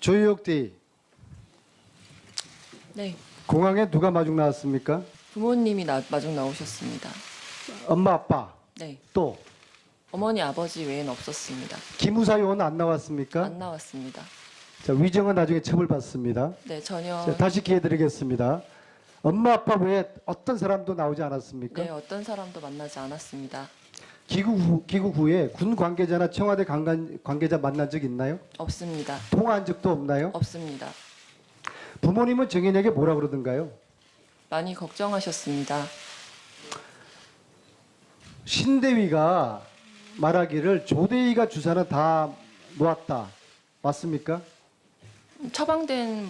조희옥 대위, 네, 공항에 누가 마중 나왔습니까? 부모님이 마중 나오셨습니다. 엄마, 아빠, 네, 또 어머니, 아버지 외에는 없었습니다. 기무사 요원 안 나왔습니까? 안 나왔습니다. 자, 위정은 나중에 처벌받습니다. 네, 전혀. 자, 다시 기회 드리겠습니다. 엄마, 아빠 외에 어떤 사람도 나오지 않았습니까? 네, 어떤 사람도 만나지 않았습니다. 귀국 후에 군 관계자나 청와대 관계자 만난 적 있나요? 없습니다. 통화한 적도 없나요? 없습니다. 부모님은 정인에게 뭐라 그러던가요? 많이 걱정하셨습니다. 신대위가 말하기를 조대위가 주사는 다 놓았다. 맞습니까? 처방된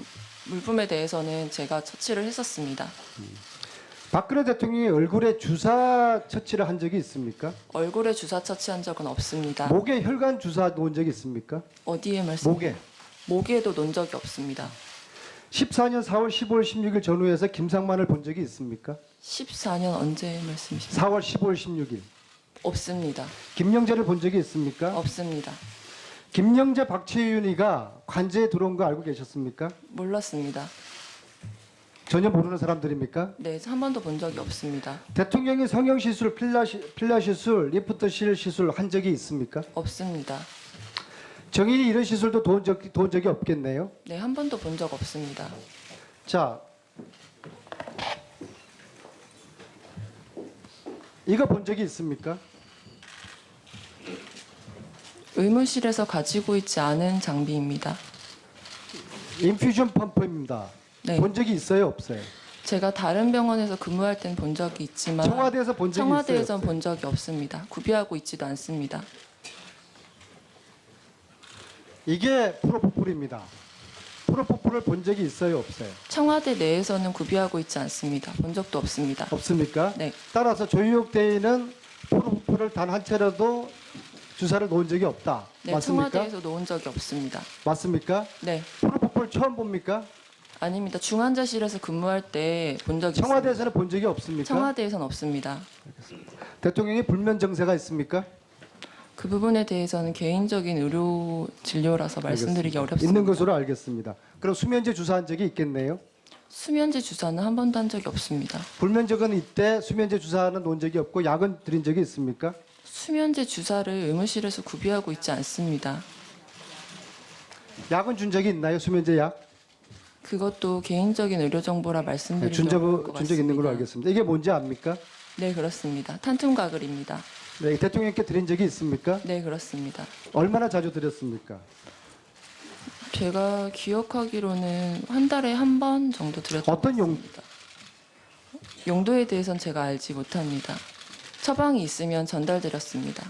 물품에 대해서는 제가 처치를 했었습니다. 박근혜 대통령이 얼굴에 주사 처치를 한 적이 있습니까? 얼굴에 주사 처치한 적은 없습니다. 목에 혈관 주사 놓은 적이 있습니까? 어디에 말씀? 목에. 목에도 놓은 적이 없습니다. 14년 4월 15일 16일 전후에서 김상만을 본 적이 있습니까? 14년 언제 말씀이십니까? 4월 15일 16일. 없습니다. 김영재를 본 적이 있습니까? 없습니다. 김영재 박채윤이가 관제에 들어온 거 알고 계셨습니까? 몰랐습니다. 전혀 모르는 사람들입니까? 네, 한 번도 본 적이 없습니다. 대통령이 성형시술, 필라시술, 리프트실 시술 한 적이 있습니까? 없습니다. 정인이 이런 시술도 도운 적이 없겠네요. 네, 한 번도 본 적 없습니다. 자, 이거 본 적이 있습니까? 의무실에서 가지고 있지 않은 장비입니다. 인퓨전 펌프입니다. 네. 본 적이 있어요, 없어요? 제가 다른 병원에서 근무할 땐 본 적이 있지만 청와대에서 본 적이 청와대에선 있어요? 본 적이 없습니다. 구비하고 있지도 않습니다. 이게 프로포폴입니다. 프로포폴을 본 적이 있어요, 없어요? 청와대 내에서는 구비하고 있지 않습니다. 본 적도 없습니다. 없습니까? 네, 따라서 조희옥 대위는 프로포폴을 단 한 차례도 주사를 놓은 적이 없다. 네, 맞습니까? 청와대에서 놓은 적이 없습니다. 맞습니까? 네, 프로포폴 처음 봅니까? 아닙니다. 중환자실에서 근무할 때 본 적이 있습니다. 청와대에서는 본 적이 없습니까? 청와대에서는 없습니다. 대통령이 불면 정세가 있습니까? 그 부분에 대해서는 개인적인 의료 진료라서 말씀드리기 알겠습니다. 어렵습니다. 있는 것으로 알겠습니다. 그럼 수면제 주사한 적이 있겠네요? 수면제 주사는 한 번도 한 적이 없습니다. 불면적은 이때 수면제 주사는 놓은 적이 없고 약은 드린 적이 있습니까? 수면제 주사를 의무실에서 구비하고 있지 않습니다. 약은 준 적이 있나요? 수면제 약? 그것도 개인적인 의료 정보라 말씀드리기 어려울 것 준 적 있는 걸로 같습니다. 알겠습니다. 이게 뭔지 압니까? 네, 그렇습니다. 탄툼가글입니다. 네, 대통령께 드린 적이 있습니까? 네, 그렇습니다. 얼마나 자주 드렸습니까? 제가 기억하기로는 한 달에 한 번 정도 드렸던 어떤 것 같습니다. 용도에 대해서는 제가 알지 못합니다. 처방이 있으면 전달드렸습니다.